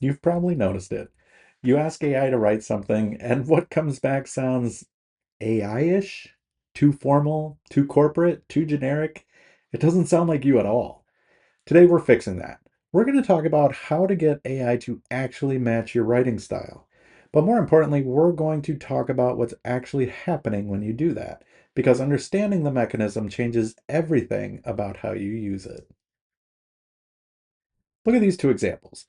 You've probably noticed it. You ask AI to write something, and what comes back sounds AI-ish, too formal, too corporate, too generic. It doesn't sound like you at all. Today we're fixing that. We're going to talk about how to get AI to actually match your writing style. But more importantly, we're going to talk about what's actually happening when you do that, because understanding the mechanism changes everything about how you use it. Look at these two examples.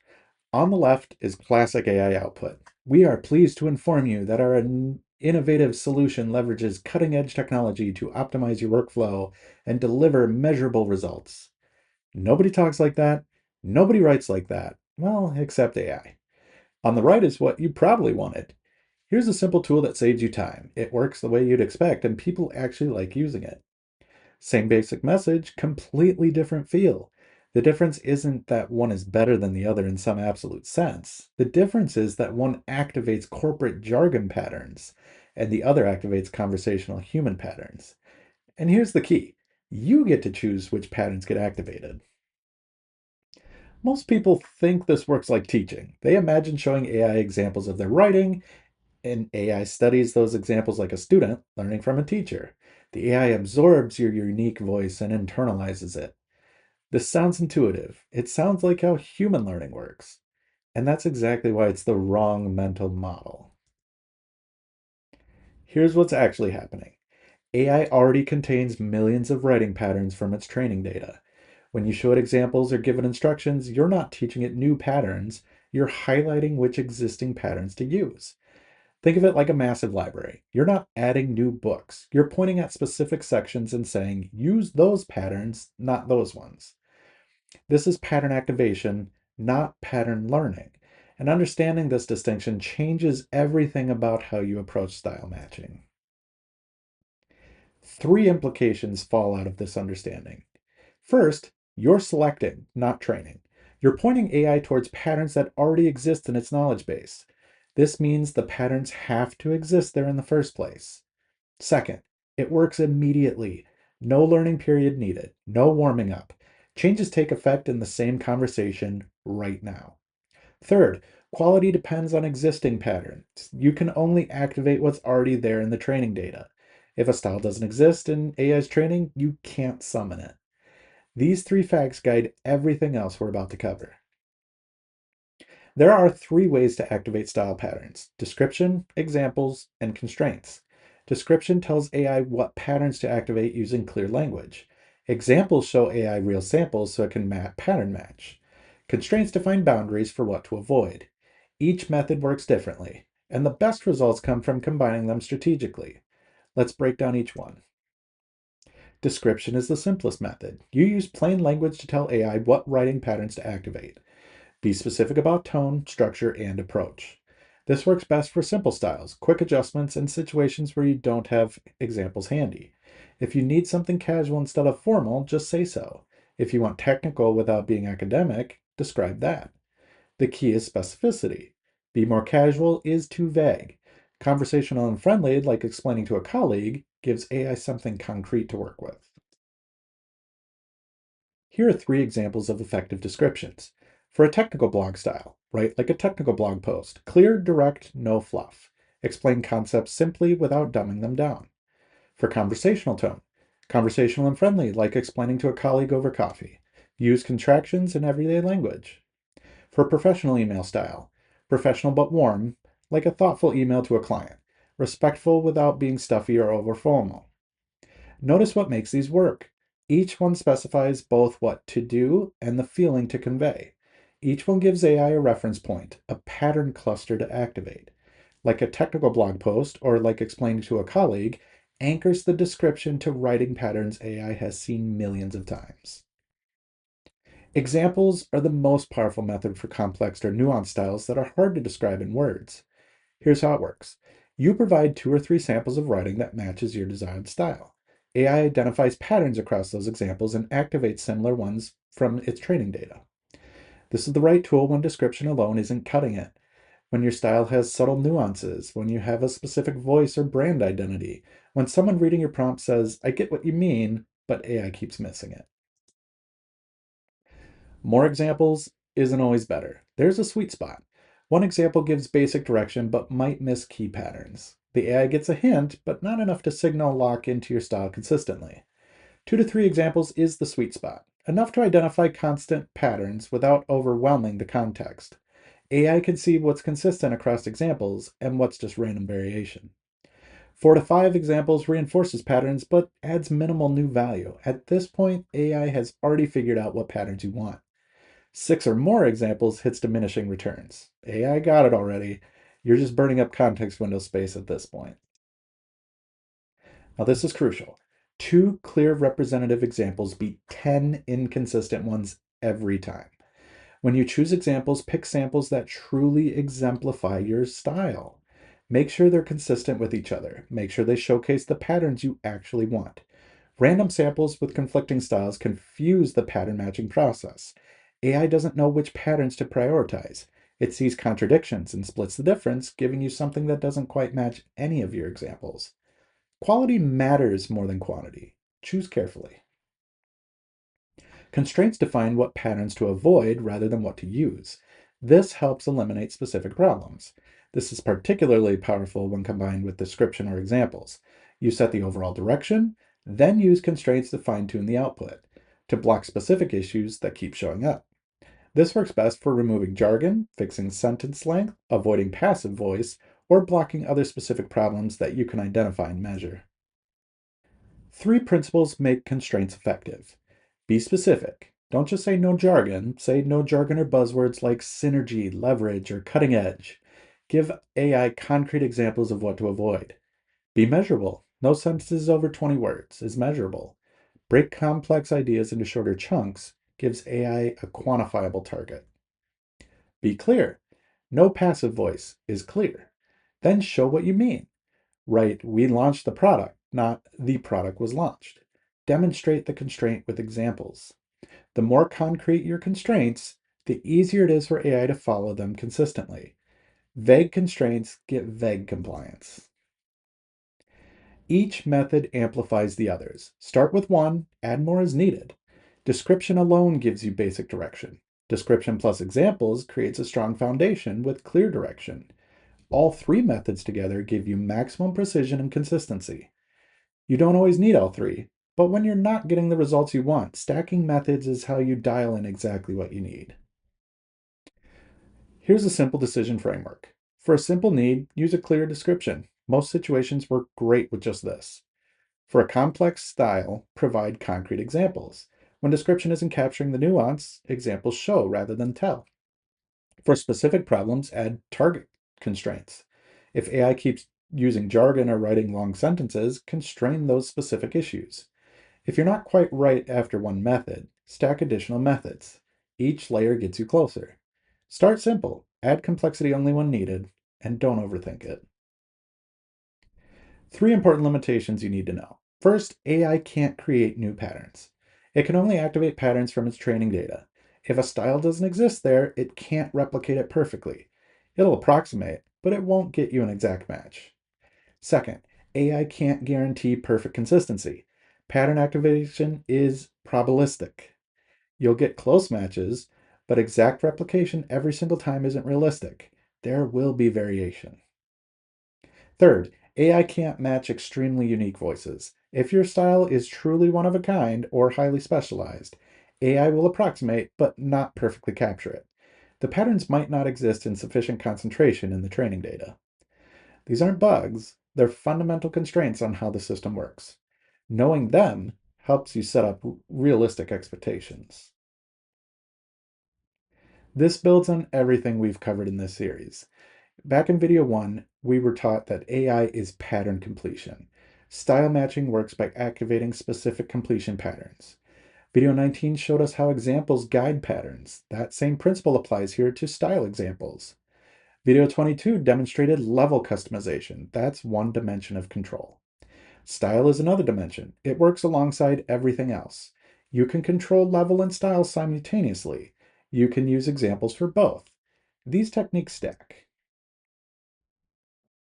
On the left is classic AI output. We are pleased to inform you that our innovative solution leverages cutting-edge technology to optimize your workflow and deliver measurable results. Nobody talks like that. Nobody writes like that. Well, except AI. On the right is what you probably wanted. Here's a simple tool that saves you time. It works the way you'd expect, and people actually like using it. Same basic message, completely different feel. The difference isn't that one is better than the other in some absolute sense. The difference is that one activates corporate jargon patterns and the other activates conversational human patterns. And here's the key. You get to choose which patterns get activated. Most people think this works like teaching. They imagine showing AI examples of their writing, and AI studies those examples like a student learning from a teacher. The AI absorbs your unique voice and internalizes it. This sounds intuitive. It sounds like how human learning works. And that's exactly why it's the wrong mental model. Here's what's actually happening. AI already contains millions of writing patterns from its training data. When you show it examples or give it instructions, you're not teaching it new patterns, you're highlighting which existing patterns to use. Think of it like a massive library. You're not adding new books. You're pointing at specific sections and saying, use those patterns, not those ones. This is pattern activation, not pattern learning. And understanding this distinction changes everything about how you approach style matching. Three implications fall out of this understanding. First, you're selecting, not training. You're pointing AI towards patterns that already exist in its knowledge base. This means the patterns have to exist there in the first place. Second, it works immediately. No learning period needed, no warming up. Changes take effect in the same conversation right now. Third, quality depends on existing patterns. You can only activate what's already there in the training data. If a style doesn't exist in AI's training, you can't summon it. These three facts guide everything else we're about to cover. There are three ways to activate style patterns: description, examples, and constraints. Description tells AI what patterns to activate using clear language. Examples show AI real samples so it can pattern match. Constraints define boundaries for what to avoid. Each method works differently, and the best results come from combining them strategically. Let's break down each one. Description is the simplest method. You use plain language to tell AI what writing patterns to activate. Be specific about tone, structure, and approach. This works best for simple styles, quick adjustments, and situations where you don't have examples handy. If you need something casual instead of formal, just say so. If you want technical without being academic, describe that. The key is specificity. Be more casual is too vague. Conversational and friendly, like explaining to a colleague, gives AI something concrete to work with. Here are three examples of effective descriptions. For a technical blog style, write like a technical blog post. Clear, direct, no fluff. Explain concepts simply without dumbing them down. For conversational tone, conversational and friendly, like explaining to a colleague over coffee. Use contractions in everyday language. For professional email style, professional but warm, like a thoughtful email to a client. Respectful without being stuffy or over formal. Notice what makes these work. Each one specifies both what to do and the feeling to convey. Each one gives AI a reference point, a pattern cluster to activate. Like a technical blog post or like explaining to a colleague, anchors the description to writing patterns AI has seen millions of times. Examples are the most powerful method for complex or nuanced styles that are hard to describe in words. Here's how it works. You provide two or three samples of writing that matches your desired style. AI identifies patterns across those examples and activates similar ones from its training data. This is the right tool when description alone isn't cutting it. When your style has subtle nuances, when you have a specific voice or brand identity, when someone reading your prompt says, I get what you mean, but AI keeps missing it. More examples isn't always better. There's a sweet spot. One example gives basic direction but might miss key patterns. The AI gets a hint, but not enough to signal lock into your style consistently. 2 to 3 examples is the sweet spot, enough to identify constant patterns without overwhelming the context. AI can see what's consistent across examples and what's just random variation. 4 to 5 examples reinforces patterns but adds minimal new value. At this point, AI has already figured out what patterns you want. 6 or more examples hits diminishing returns. AI got it already. You're just burning up context window space at this point. Now, this is crucial. 2 clear representative examples beat 10 inconsistent ones every time. When you choose examples, pick samples that truly exemplify your style. Make sure they're consistent with each other. Make sure they showcase the patterns you actually want. Random samples with conflicting styles confuse the pattern matching process. AI doesn't know which patterns to prioritize. It sees contradictions and splits the difference, giving you something that doesn't quite match any of your examples. Quality matters more than quantity. Choose carefully. Constraints define what patterns to avoid rather than what to use. This helps eliminate specific problems. This is particularly powerful when combined with description or examples. You set the overall direction, then use constraints to fine-tune the output to block specific issues that keep showing up. This works best for removing jargon, fixing sentence length, avoiding passive voice, or blocking other specific problems that you can identify and measure. 3 principles make constraints effective. Be specific. Don't just say no jargon. Say no jargon or buzzwords like synergy, leverage, or cutting edge. Give AI concrete examples of what to avoid. Be measurable. No sentences over 20 words is measurable. Break complex ideas into shorter chunks gives AI a quantifiable target. Be clear. No passive voice is clear. Then show what you mean. Write, we launched the product, not the product was launched. Demonstrate the constraint with examples. The more concrete your constraints, the easier it is for AI to follow them consistently. Vague constraints get vague compliance. Each method amplifies the others. Start with one, add more as needed. Description alone gives you basic direction. Description plus examples creates a strong foundation with clear direction. All 3 methods together give you maximum precision and consistency. You don't always need all 3, but when you're not getting the results you want, stacking methods is how you dial in exactly what you need. Here's a simple decision framework. For a simple need, use a clear description. Most situations work great with just this. For a complex style, provide concrete examples. When description isn't capturing the nuance, examples show rather than tell. For specific problems, add target constraints. If AI keeps using jargon or writing long sentences, constrain those specific issues. If you're not quite right after one method, stack additional methods. Each layer gets you closer. Start simple, add complexity only when needed, and don't overthink it. 3 important limitations you need to know. First, AI can't create new patterns. It can only activate patterns from its training data. If a style doesn't exist there, it can't replicate it perfectly. It'll approximate, but it won't get you an exact match. Second, AI can't guarantee perfect consistency. Pattern activation is probabilistic. You'll get close matches, but exact replication every single time isn't realistic. There will be variation. Third, AI can't match extremely unique voices. If your style is truly one of a kind or highly specialized, AI will approximate but not perfectly capture it. The patterns might not exist in sufficient concentration in the training data. These aren't bugs, they're fundamental constraints on how the system works. Knowing them helps you set up realistic expectations. This builds on everything we've covered in this series. Back in video 1, we were taught that AI is pattern completion. Style matching works by activating specific completion patterns. Video 19 showed us how examples guide patterns. That same principle applies here to style examples. Video 22 demonstrated level customization. That's one dimension of control. Style is another dimension. It works alongside everything else. You can control level and style simultaneously. You can use examples for both. These techniques stack.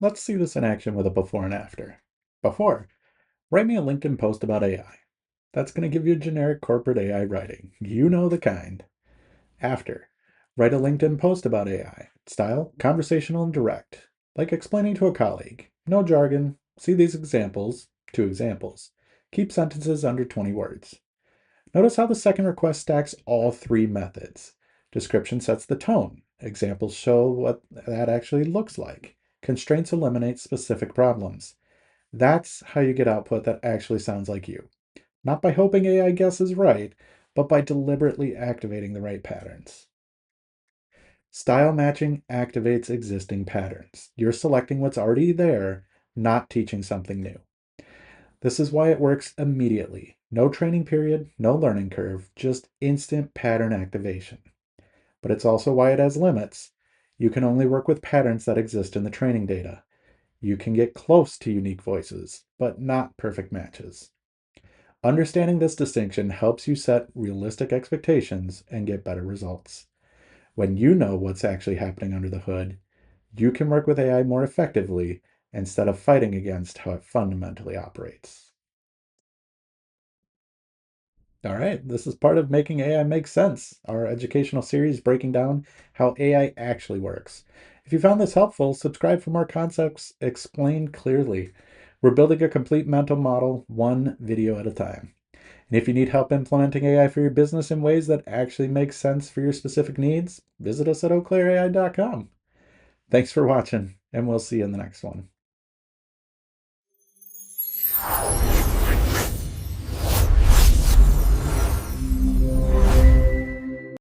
Let's see this in action with a before and after. Before, write me a LinkedIn post about AI. That's going to give you generic corporate AI writing. You know the kind. After, write a LinkedIn post about AI. Style, conversational and direct. Like explaining to a colleague. No jargon. See these examples. 2 examples. Keep sentences under 20 words. Notice how the second request stacks all 3 methods. Description sets the tone. Examples show what that actually looks like. Constraints eliminate specific problems. That's how you get output that actually sounds like you. Not by hoping AI guesses right, but by deliberately activating the right patterns. Style matching activates existing patterns. You're selecting what's already there, not teaching something new. This is why it works immediately. No training period, no learning curve, just instant pattern activation. But it's also why it has limits. You can only work with patterns that exist in the training data. You can get close to unique voices, but not perfect matches. Understanding this distinction helps you set realistic expectations and get better results. When you know what's actually happening under the hood, you can work with AI more effectively instead of fighting against how it fundamentally operates. All right, this is part of Making AI Make Sense, our educational series breaking down how AI actually works. If you found this helpful, subscribe for more concepts explained clearly. We're building a complete mental model, one video at a time. And if you need help implementing AI for your business in ways that actually make sense for your specific needs, visit us at eauclairai.com. Thanks for watching, and we'll see you in the next one.